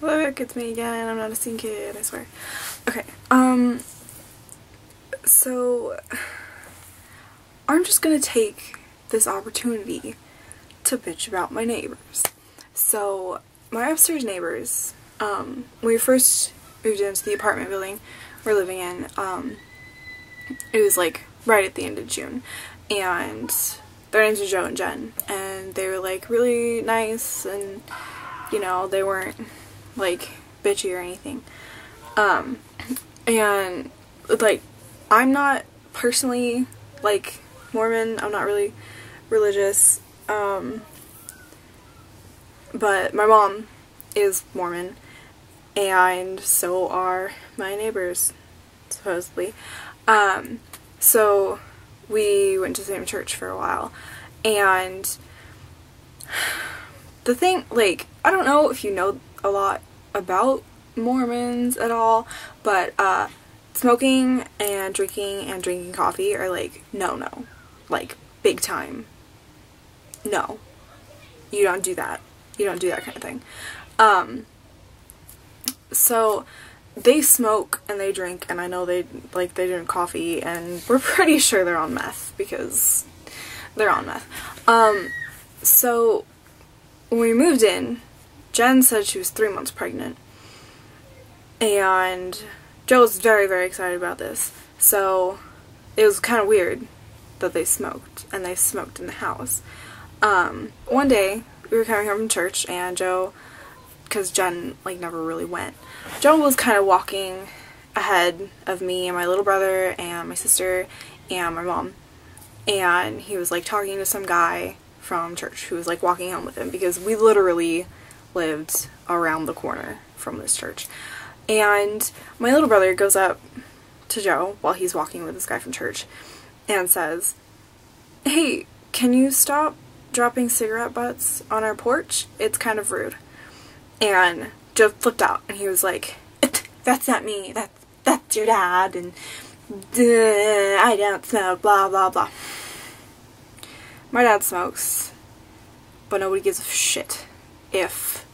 Look, it's me again. I'm not a scene kid, I swear. Okay, so I'm just gonna take this opportunity to bitch about my neighbors. So, my upstairs neighbors, when we first moved into the apartment building we're living in, it was like right at the end of June, and their names are Joe and Jen, and they were like really nice, and you know, they weren't like bitchy or anything. And like, I'm not personally like Mormon, I'm not really religious, but my mom is Mormon, and so are my neighbors, supposedly. So we went to the same church for a while, and the thing, like, I don't know if you know a lot about Mormons at all, but smoking and drinking coffee are like no, like big time no. You don't do that. You don't do that kind of thing. So they smoke and they drink, and I know they drink coffee, and we're pretty sure they're on meth because they're on meth. So when we moved in, Jen said she was 3 months pregnant, and Joe was very, very excited about this. So it was kind of weird that they smoked, and they smoked in the house. One day we were coming home from church, and Joe, because Jen like never really went, Joe was kind of walking ahead of me and my little brother and my sister and my mom, and he was like talking to some guy from church who was like walking home with him, because we literally lived around the corner from this church. And my little brother goes up to Joe while he's walking with this guy from church and says, "Hey, can you stop dropping cigarette butts on our porch? It's kind of rude." And Joe flipped out, and he was like, "That's not me, that's your dad, and I don't smoke, blah blah blah." My dad smokes, but nobody gives a shit if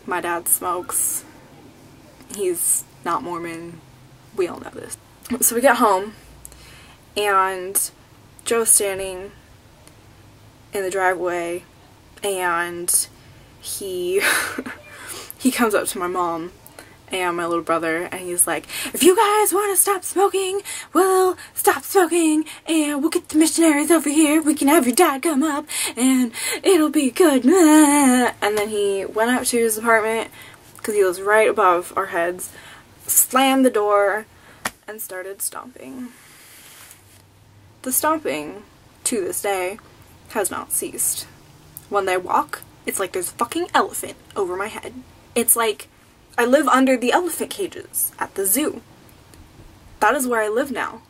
my dad smokes. He's not Mormon. We all know this. So we get home, and Joe's standing in the driveway, and he he comes up to my mom and my little brother, and he's like, "If you guys want to stop smoking, we'll stop smoking, and we'll get the missionaries over here. We can have your dad come up, and it'll be good." And then he went up to his apartment, because he was right above our heads, slammed the door, and started stomping. The stomping, to this day, has not ceased. When they walk, it's like there's a fucking elephant over my head. It's like I live under the elephant cages at the zoo. That is where I live now.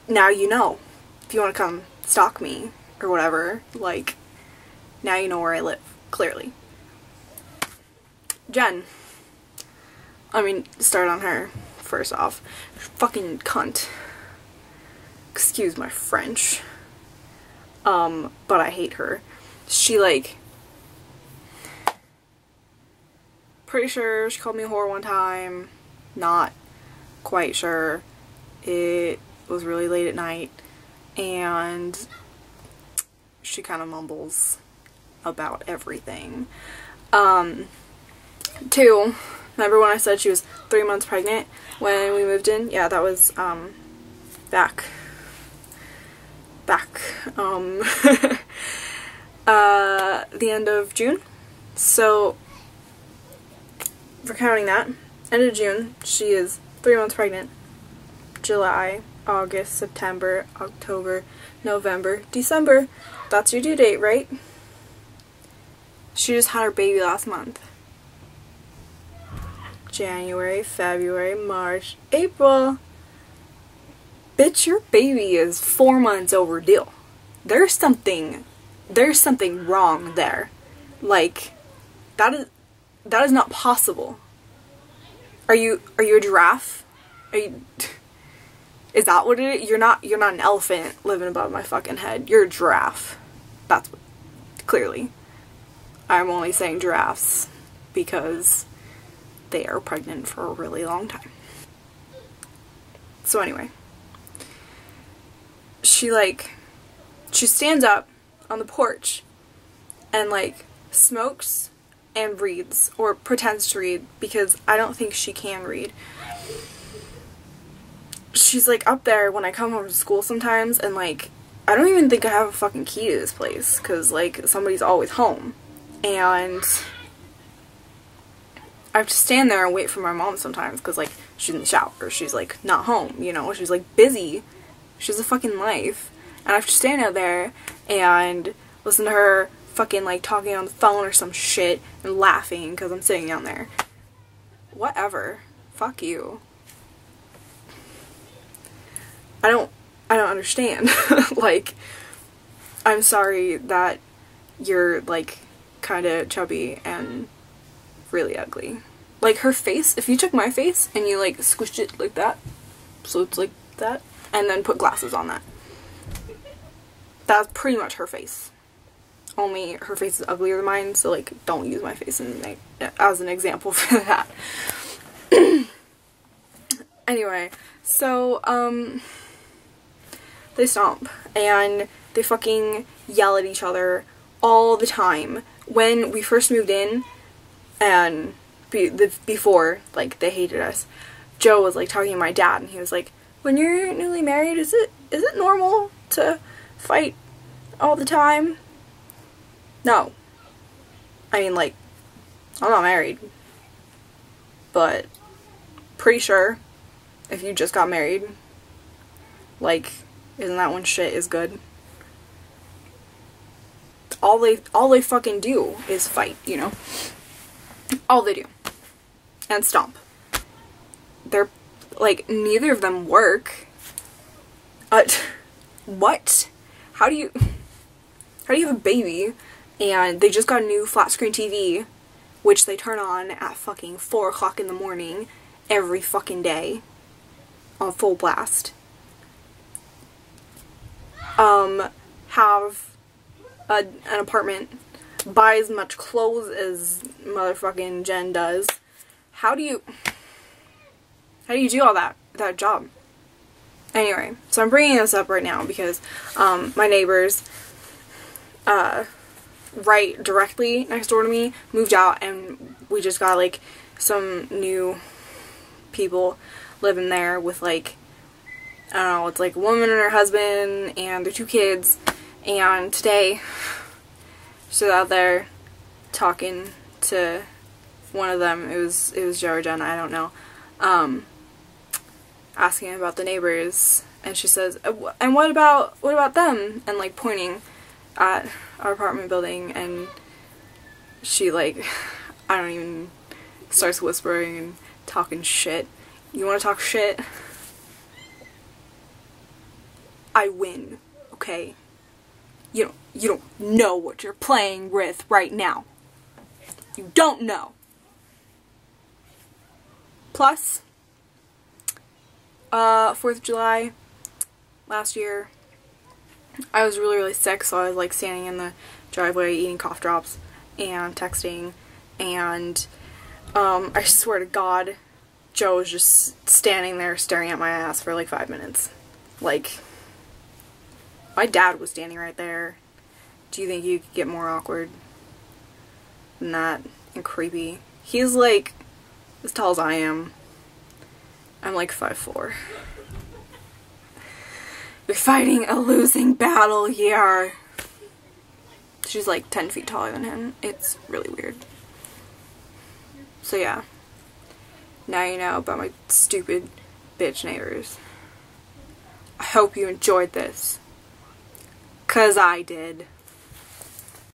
Now you know. If you want to come stalk me or whatever, like, now you know where I live, clearly. Jen. I mean, start on her, first off. Fucking cunt. Excuse my French. But I hate her. She, like, pretty sure she called me a whore one time. Not quite sure. It was really late at night, and she kind of mumbles about everything. Two, remember when I said she was 3 months pregnant when we moved in? Yeah, that was, back, the end of June. So, for counting that, end of June, she is 3 months pregnant. July, August, September, October, November, December. That's your due date, right? She just had her baby last month. January, February, March, April. Bitch, your baby is 4 months overdue. There's something wrong there. Like, that is not possible. Are you a giraffe? Is that what it is? You're not an elephant living above my fucking head. You're a giraffe. That's what, clearly. I'm only saying giraffes because they are pregnant for a really long time. So anyway, she stands up on the porch and like smokes and reads, or pretends to read, because I don't think she can read. She's like up there when I come home from school sometimes, and like I don't even think I have a fucking key to this place because like somebody's always home, and I have to stand there and wait for my mom sometimes because like she's in the shower, or she's like not home, you know, she's like busy, she has a fucking life, and I have to stand out there and listen to her fucking like talking on the phone or some shit and laughing because I'm sitting down there. Whatever. Fuck you. I don't understand. Like, I'm sorry that you're like kind of chubby and really ugly. Like her face, if you took my face and you like squished it like that, so it's like that, and then put glasses on that, that's pretty much her face. Only her face is uglier than mine, so like don't use my face as an example for that. Anyway, so they stomp and they fucking yell at each other all the time. When we first moved in, and before like they hated us, Joe was like talking to my dad, and he was like, when you're newly married, is it normal to fight all the time? No. I mean, like, I'm not married, but pretty sure if you just got married, like, isn't that when shit is good? All they fucking do is fight, you know? All they do. And stomp. They're, like, neither of them work. What? How do you have a baby and they just got a new flat screen TV, which they turn on at fucking 4 o'clock in the morning every fucking day on full blast, have an apartment, buy as much clothes as motherfucking Jen does. How do you do all that job? Anyway, so I'm bringing this up right now because my neighbors right directly next door to me moved out, and we just got like some new people living there with like, I don't know, it's like a woman and her husband and their 2 kids, and today she was out there talking to one of them, it was Joe or Jen, I don't know, asking about the neighbors, and she says, and what about them, and like pointing at our apartment building, and she like, I don't even, starts whispering and talking shit. You wanna talk shit? I win, okay? You don't know what you're playing with right now. You don't know. Plus, 4th of July last year, I was really sick, so I was like standing in the driveway eating cough drops and texting, and I swear to God, Joe was just standing there staring at my ass for like 5 minutes. Like, my dad was standing right there. Do you think you could get more awkward than that and creepy? He's like as tall as I am. I'm like 5'4". You're fighting a losing battle here. She's like 10 feet taller than him. It's really weird. So yeah. Now you know about my stupid bitch neighbors. I hope you enjoyed this. 'Cause I did.